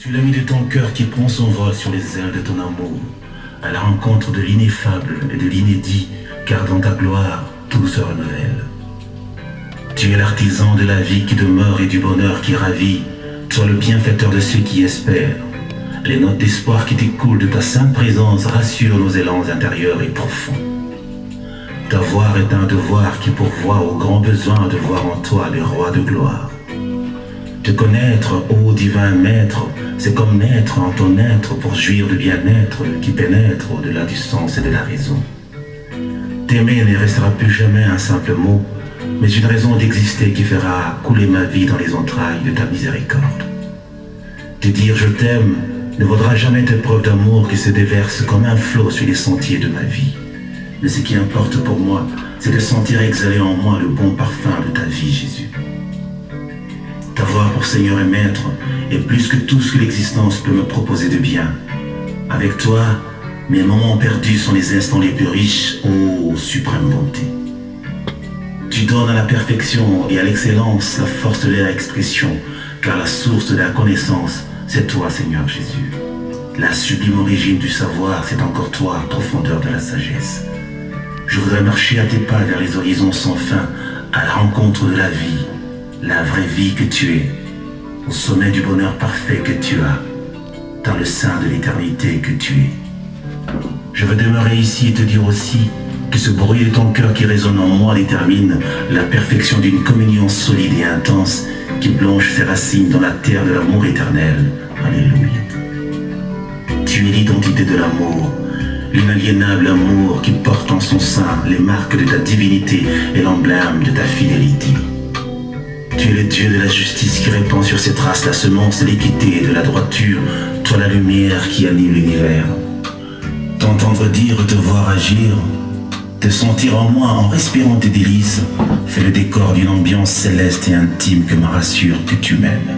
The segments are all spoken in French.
Tu l'ami de ton cœur qui prend son vol sur les ailes de ton amour, à la rencontre de l'ineffable et de l'inédit, car dans ta gloire, tout se renouvelle. Tu es l'artisan de la vie qui demeure et du bonheur qui ravit, toi le bienfaiteur de ceux qui espèrent. Les notes d'espoir qui t'écoulent de ta sainte présence rassurent nos élans intérieurs et profonds. Ta voix est un devoir qui pourvoit aux grands besoins de voir en toi le roi de gloire. Te connaître, ô divin maître, c'est comme naître en ton être pour jouir de bien-être qui pénètre au-delà du sens et de la raison. T'aimer ne restera plus jamais un simple mot, mais une raison d'exister qui fera couler ma vie dans les entrailles de ta miséricorde. Te dire je t'aime ne vaudra jamais tes preuves d'amour qui se déversent comme un flot sur les sentiers de ma vie. Mais ce qui importe pour moi, c'est de sentir exhaler en moi le bon parfum de ta vie, Jésus. T'avoir pour Seigneur et Maître est plus que tout ce que l'existence peut me proposer de bien. Avec toi, mes moments perdus sont les instants les plus riches, ô suprême bonté. Tu donnes à la perfection et à l'excellence la force de leur expression, car la source de la connaissance, c'est toi, Seigneur Jésus. La sublime origine du savoir, c'est encore toi, profondeur de la sagesse. Je voudrais marcher à tes pas vers les horizons sans fin, à la rencontre de la vraie vie que tu es, au sommet du bonheur parfait que tu as, dans le sein de l'éternité que tu es. Je veux demeurer ici et te dire aussi que ce bruit de ton cœur qui résonne en moi détermine la perfection d'une communion solide et intense qui plonge ses racines dans la terre de l'amour éternel. Alléluia. Tu es l'identité de l'amour, l'inaliénable amour qui porte en son sein les marques de ta divinité et l'emblème de ta fidélité. Tu es le Dieu de la justice qui répand sur ses traces la semence de l'équité et de la droiture, toi la lumière qui anime l'univers. T'entendre dire, te voir agir, te sentir en moi en respirant tes délices, fait le décor d'une ambiance céleste et intime que me rassure que tu m'aimes.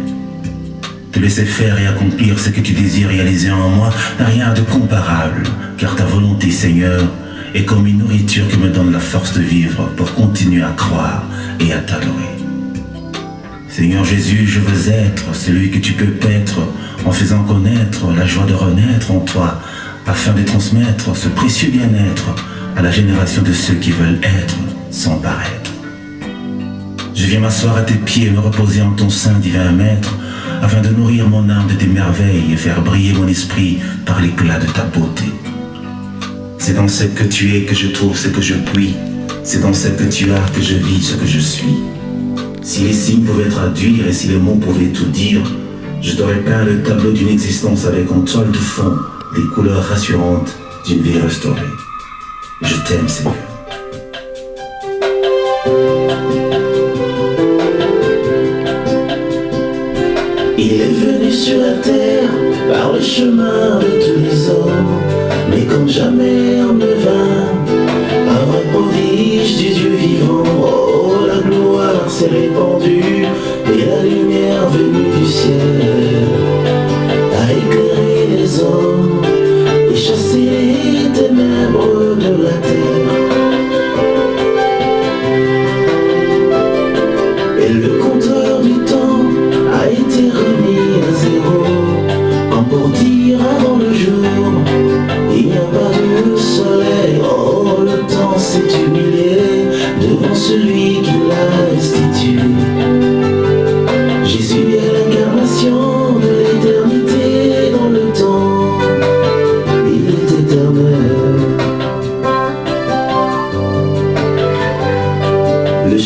Te laisser faire et accomplir ce que tu désires réaliser en moi n'a rien de comparable, car ta volonté, Seigneur, est comme une nourriture qui me donne la force de vivre pour continuer à croire et à t'adorer. Seigneur Jésus, je veux être celui que tu peux être en faisant connaître la joie de renaître en toi, afin de transmettre ce précieux bien-être à la génération de ceux qui veulent être sans paraître. Je viens m'asseoir à tes pieds et me reposer en ton sein, divin Maître, afin de nourrir mon âme de tes merveilles et faire briller mon esprit par l'éclat de ta beauté. C'est dans ce que tu es que je trouve ce que je puis, c'est dans ce que tu as que je vis ce que je suis. Si les signes pouvaient traduire et si les mots pouvaient tout dire, je t'aurais peint le tableau d'une existence avec en toile de fond les couleurs rassurantes d'une vie restaurée. Je t'aime, Seigneur. Il est venu sur la terre par le chemin de tous les hommes, mais comme jamais on ne vint, un vrai prodige du Dieu vivant. Oh, la gloire s'est répandue et la lumière venue du ciel a éclairé les hommes et chassé les ténèbres de la terre. Et le compteur du temps a été remis à zéro, comme pour dire avant le jour, il n'y a pas de soleil. Oh, le temps s'est humilié devant celui qui l'a restitué. Jésus est l'incarnation de l'éternité dans le temps, il est éternel. Le